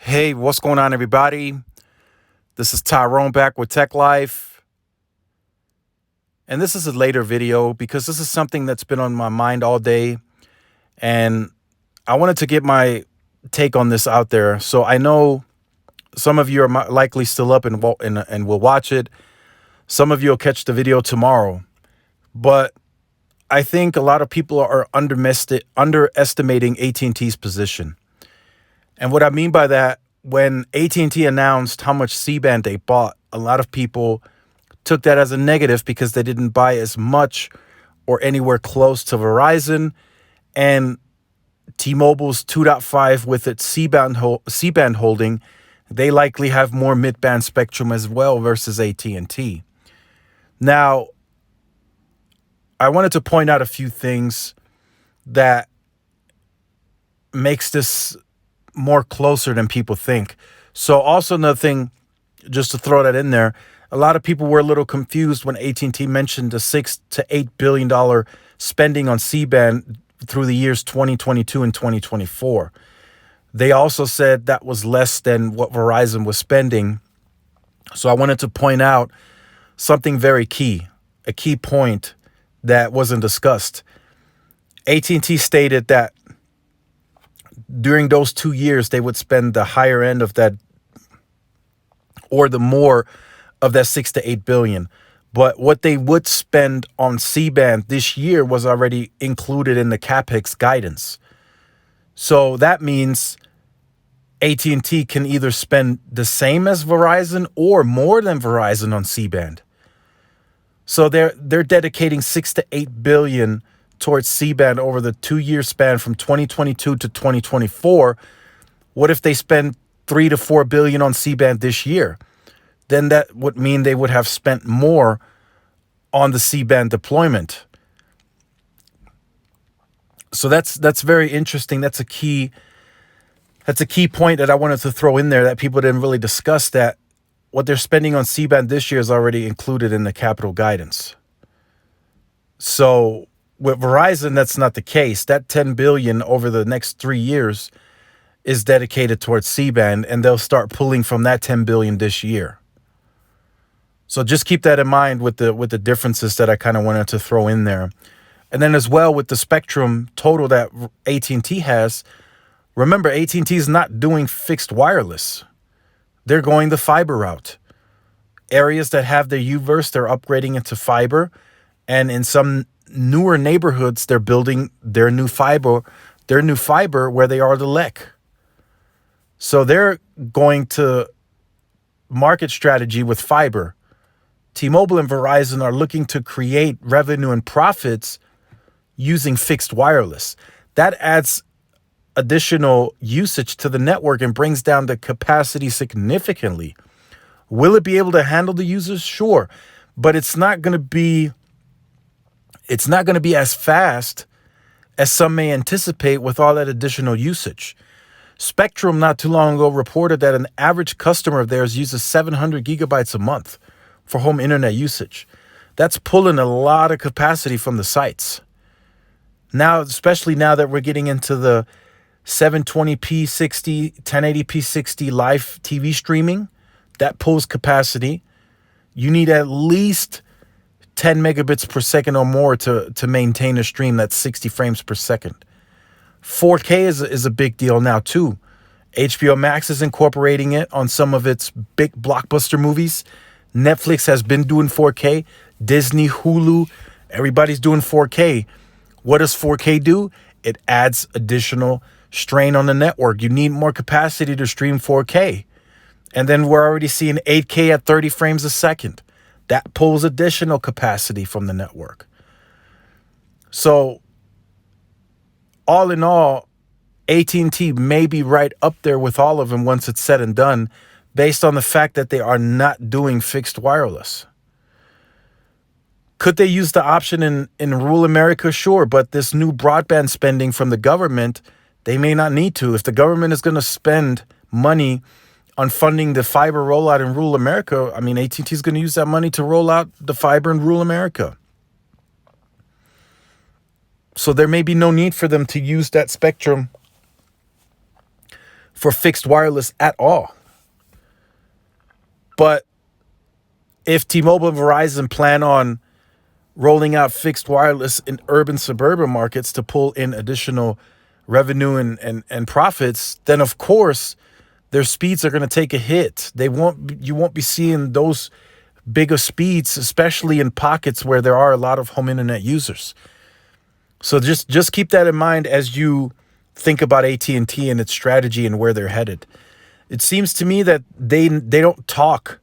Hey, what's going on, everybody? This is Tyrone back with Tech Life. And this is a later video because this is something that's been on my mind all day. And I wanted to get my take on this out there. So I know some of you are likely still up and will watch it. Some of you will catch the video tomorrow. But I think a lot of people are underestimating AT&T's position. And what I mean by that, when AT&T announced how much C-band they bought, a lot of people took that as a negative because they didn't buy as much or anywhere close to Verizon and T-Mobile's 2.5 with its C-band holding. They likely have more mid-band spectrum as well versus AT&T. Now, I wanted to point out a few things that makes this more closer than people think. So also another thing, just to throw that in there, a lot of people were a little confused when AT&T mentioned the $6 to $8 billion spending on C-band through the years 2022 and 2024. They also said that was less than what Verizon was spending. So I wanted to point out something very key, a key point that wasn't discussed. AT&T stated that during those 2 years, they would spend the higher end of that or the more of that 6 to 8 billion. But what they would spend on C-band this year was already included in the CapEx guidance. So that means AT&T can either spend the same as Verizon or more than Verizon on C-band. So they're dedicating 6 to 8 billion towards C-band over the 2-year span from 2022 to 2024. What if they spend 3 to 4 billion on C-band this year? Then that would mean they would have spent more on the C-band deployment. So that's very interesting. That's a key point that I wanted to throw in there that people didn't really discuss, that what they're spending on C-band this year is already included in the capital guidance. So with Verizon, that's not the case. That 10 billion over the next 3 years is dedicated towards C-band, and they'll start pulling from that 10 billion this year. So just keep that in mind with the differences that I kind of wanted to throw in there. And then as well with the spectrum total that AT&T has, remember AT&T is not doing fixed wireless. They're going the fiber route. Areas that have their U-verse, they're upgrading into fiber, and in some newer neighborhoods, they're building their new fiber where they are the LEC. So they're going to market strategy with fiber. T-Mobile and Verizon are looking to create revenue and profits using fixed wireless. That adds additional usage to the network and brings down the capacity significantly. Will it be able to handle the users? Sure, but it's not going to be as fast as some may anticipate with all that additional usage. Spectrum not too long ago reported that an average customer of theirs uses 700 gigabytes a month for home internet usage. That's pulling a lot of capacity from the sites. Now, especially now that we're getting into the 720p 60, 1080p 60 live TV streaming, that pulls capacity. You need at least 10 megabits per second or more to maintain a stream that's 60 frames per second. 4K is a big deal now too. HBO Max is incorporating it on some of its big blockbuster movies. Netflix has been doing 4K. Disney, Hulu, everybody's doing 4K. What does 4K do? It adds additional strain on the network. You need more capacity to stream 4K. And then we're already seeing 8K at 30 frames a second. That pulls additional capacity from the network. So all in all, AT&T may be right up there with all of them once it's said and done, based on the fact that they are not doing fixed wireless. Could they use the option in rural America? Sure, but this new broadband spending from the government, they may not need to. If the government is going to spend money on funding the fiber rollout in rural America, I mean, AT&T is going to use that money to roll out the fiber in rural America. So there may be no need for them to use that spectrum for fixed wireless at all. But if T-Mobile and Verizon plan on rolling out fixed wireless in urban suburban markets to pull in additional revenue and profits, then of course their speeds are going to take a hit. You won't be seeing those bigger speeds, especially in pockets where there are a lot of home internet users. So just keep that in mind as you think about AT&T and its strategy and where they're headed. It seems to me that they don't talk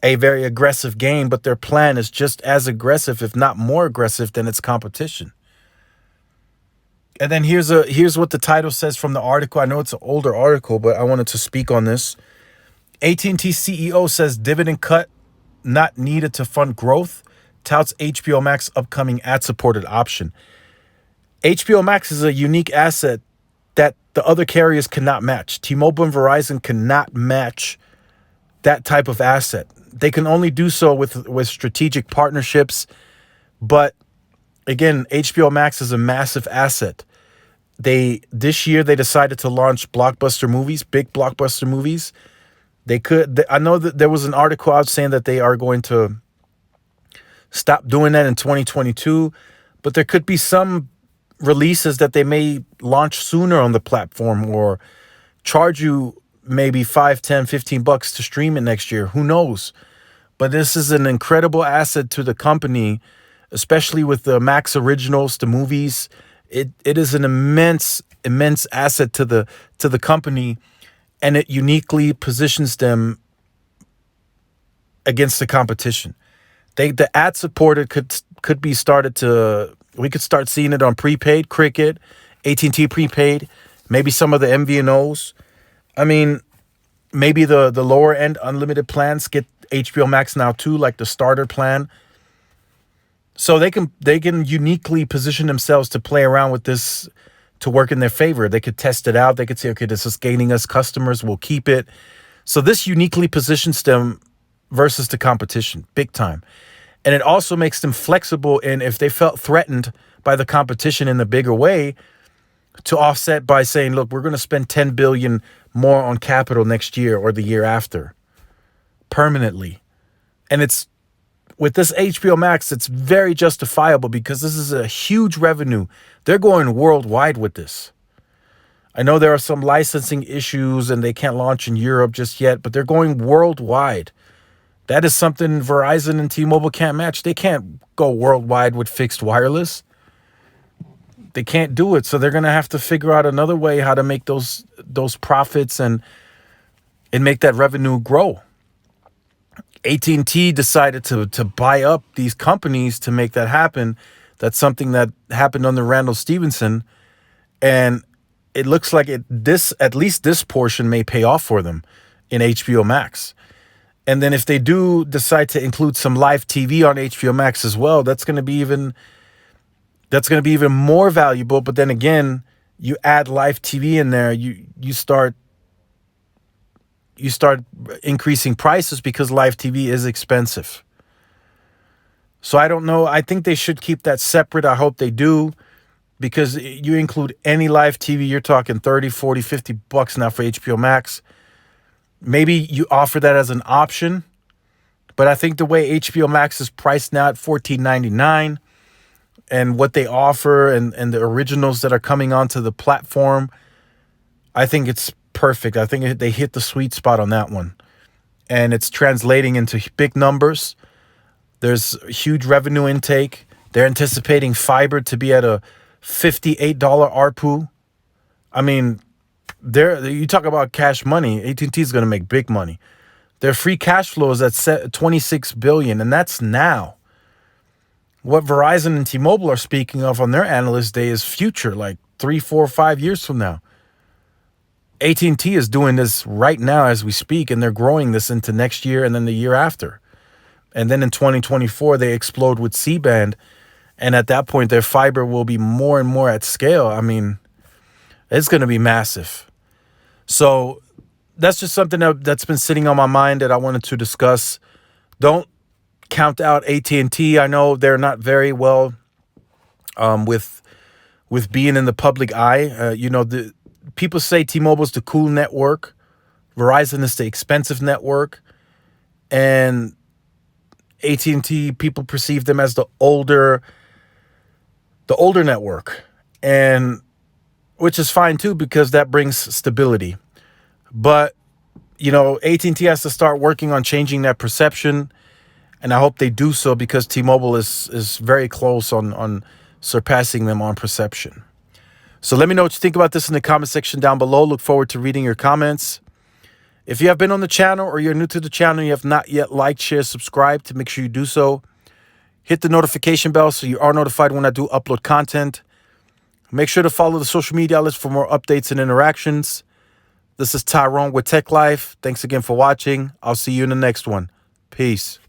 a very aggressive game, but their plan is just as aggressive, if not more aggressive, than its competition. And then here's what the title says from the article. I know it's an older article, but I wanted to speak on this. AT&T CEO says dividend cut not needed to fund growth, touts HBO Max upcoming ad-supported option. HBO Max is a unique asset that the other carriers cannot match. T-Mobile and Verizon cannot match that type of asset. They can only do so with strategic partnerships. But again, HBO Max is a massive asset. This year they decided to launch blockbuster movies, big blockbuster movies. I know that there was an article out saying that they are going to stop doing that in 2022, but there could be some releases that they may launch sooner on the platform or charge you maybe $5, $10, $15 to stream it next year. Who knows? But this is an incredible asset to the company, especially with the Max Originals, the movies. It is an immense asset to the company, and it uniquely positions them against the competition. The ad supported could be started to. We could start seeing it on prepaid, Cricket, AT&T prepaid, maybe some of the MVNOs. I mean, maybe the lower end unlimited plans get HBO Max now too, like the starter plan. So they can uniquely position themselves to play around with this to work in their favor. They could test it out. They could say, okay, this is gaining us customers. We'll keep it. So this uniquely positions them versus the competition, big time. And it also makes them flexible in if they felt threatened by the competition in a bigger way to offset by saying, look, we're going to spend $10 billion more on capital next year or the year after permanently. And it's with this HBO Max, it's very justifiable because this is a huge revenue. They're going worldwide with this. I know there are some licensing issues and they can't launch in Europe just yet, but they're going worldwide. That is something Verizon and T-Mobile can't match. They can't go worldwide with fixed wireless. They can't do it. So they're going to have to figure out another way how to make those profits and make that revenue grow. AT&T decided to buy up these companies to make that happen. That's something that happened under Randall Stevenson. And it looks like at least this portion may pay off for them in HBO Max. And then if they do decide to include some live TV on HBO Max as well, that's going to be even more valuable. But then again, you add live TV in there, you start increasing prices because live TV is expensive. So I don't know. I think they should keep that separate. I hope they do, because you include any live TV, you're talking 30, 40, $50 now for HBO Max. Maybe you offer that as an option, but I think the way HBO Max is priced now at $14.99 and what they offer and the originals that are coming onto the platform, I think it's perfect. I think they hit the sweet spot on that one. And it's translating into big numbers. There's huge revenue intake. They're anticipating fiber to be at a $58 ARPU. I mean, you talk about cash money. AT&T is going to make big money. Their free cash flow is at $26 billion, and that's now. What Verizon and T-Mobile are speaking of on their analyst day is future, like 3, 4, 5 years from now. AT&T is doing this right now as we speak, and they're growing this into next year and then the year after. And then in 2024, they explode with C-band, and at that point, their fiber will be more and more at scale. I mean, it's going to be massive. So that's just something that's been sitting on my mind that I wanted to discuss. Don't count out AT&T. I know they're not very well with being in the public eye. people say T-Mobile's the cool network, Verizon is the expensive network, and AT&T, people perceive them as the older network, and which is fine too, because that brings stability. But AT&T has to start working on changing that perception, and I hope they do so, because T-Mobile is very close on surpassing them on perception. So let me know what you think about this in the comment section down below. Look forward to reading your comments. If you have been on the channel or you're new to the channel and you have not yet liked, share, subscribed, to make sure you do so. Hit the notification bell so you are notified when I do upload content. Make sure to follow the social media outlets for more updates and interactions. This is Tyrone with Tech Life. Thanks again for watching. I'll see you in the next one. Peace.